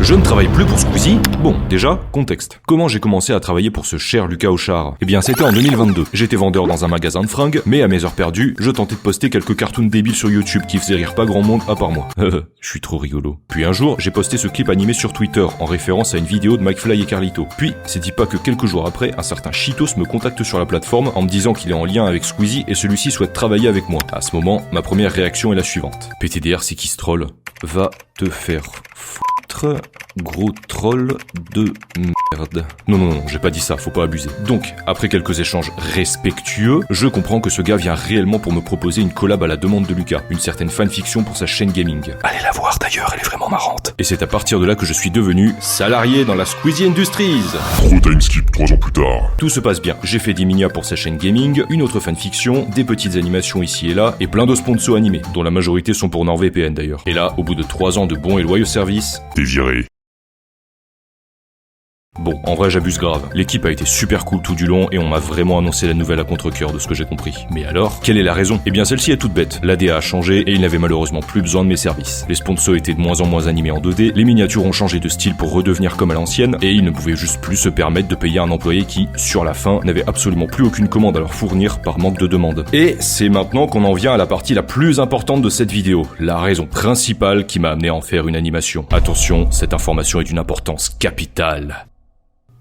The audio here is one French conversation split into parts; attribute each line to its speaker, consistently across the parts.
Speaker 1: Je ne travaille plus pour Squeezie. Bon, déjà, contexte. Comment j'ai commencé à travailler pour ce cher Lucas Auchard? Eh bien, c'était en 2022. J'étais vendeur dans un magasin de fringues, mais à mes heures perdues, je tentais de poster quelques cartoons débiles sur YouTube qui faisaient rire pas grand monde à part moi. Je suis trop rigolo. Puis un jour, j'ai posté ce clip animé sur Twitter, en référence à une vidéo de McFly et Carlito. Puis, c'est dit pas que quelques jours après, un certain Cheetos me contacte sur la plateforme en me disant qu'il est en lien avec Squeezie et celui-ci souhaite travailler avec moi. À ce moment, ma première réaction est la suivante. PTDR, c'est qui ce troll? Va te faire foutre, gros troll de merde. Non, j'ai pas dit ça, faut pas abuser. Donc, après quelques échanges respectueux, je comprends que ce gars vient réellement pour me proposer une collab à la demande de Lucas, une certaine fanfiction pour sa chaîne gaming. Allez la voir d'ailleurs, elle est vraiment marrante. Et c'est à partir de là que je suis devenu salarié dans la Squeezie Industries.
Speaker 2: Trop time skip 3 ans plus tard.
Speaker 1: Tout se passe bien. J'ai fait des minia pour sa chaîne gaming, une autre fanfiction, des petites animations ici et là, et plein de sponsors animés, dont la majorité sont pour NordVPN d'ailleurs. Et là, au bout de 3 ans de bons et loyaux services,
Speaker 2: T'es viré.
Speaker 1: bon, en vrai j'abuse grave. L'équipe a été super cool tout du long et on m'a vraiment annoncé la nouvelle à contre-cœur de ce que j'ai compris. Mais alors, quelle est la raison? Eh bien celle-ci est toute bête. L'ADA a changé et il n'avait malheureusement plus besoin de mes services. Les sponsors étaient de moins en moins animés en 2D, les miniatures ont changé de style pour redevenir comme à l'ancienne et ils ne pouvaient juste plus se permettre de payer un employé qui, sur la fin, n'avait absolument plus aucune commande à leur fournir par manque de demande. Et c'est maintenant qu'on en vient à la partie la plus importante de cette vidéo, la raison principale qui m'a amené à en faire une animation. Attention, cette information est d'une importance capitale.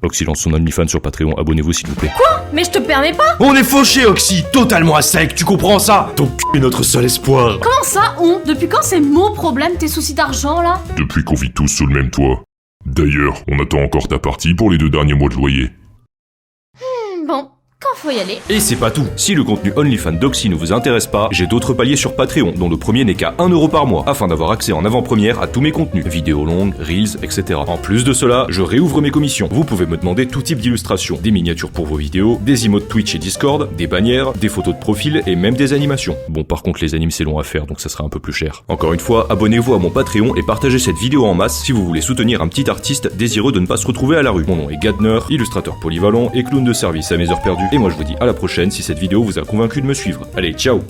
Speaker 1: Oxy lance son OnlyFans sur Patreon, abonnez-vous s'il vous plaît.
Speaker 3: Quoi? Mais je te permets pas!
Speaker 4: On est fauchés, Oxy, totalement à sec, tu comprends ça? Ton cul est notre seul espoir.
Speaker 3: Comment ça, on? Depuis quand c'est mon problème, tes soucis d'argent, là?
Speaker 2: Depuis qu'on vit tous sous le même toit. D'ailleurs, on attend encore ta partie pour les 2 derniers mois de loyer.
Speaker 3: Bon, quand faut y aller.
Speaker 1: Et c'est pas tout. Si le contenu OnlyFans d'Oxy ne vous intéresse pas, j'ai d'autres paliers sur Patreon, dont le premier n'est qu'à 1€ par mois, afin d'avoir accès en avant-première à tous mes contenus, vidéos longues, reels, etc. En plus de cela, je réouvre mes commissions. Vous pouvez me demander tout type d'illustrations, des miniatures pour vos vidéos, des emotes Twitch et Discord, des bannières, des photos de profil et même des animations. Bon, par contre, les animes c'est long à faire, donc ça sera un peu plus cher. Encore une fois, abonnez-vous à mon Patreon et partagez cette vidéo en masse si vous voulez soutenir un petit artiste désireux de ne pas se retrouver à la rue. Mon nom est Gadner, illustrateur polyvalent et clown de service à mes heures perdues. Et moi je vous dis à la prochaine si cette vidéo vous a convaincu de me suivre. Allez, ciao!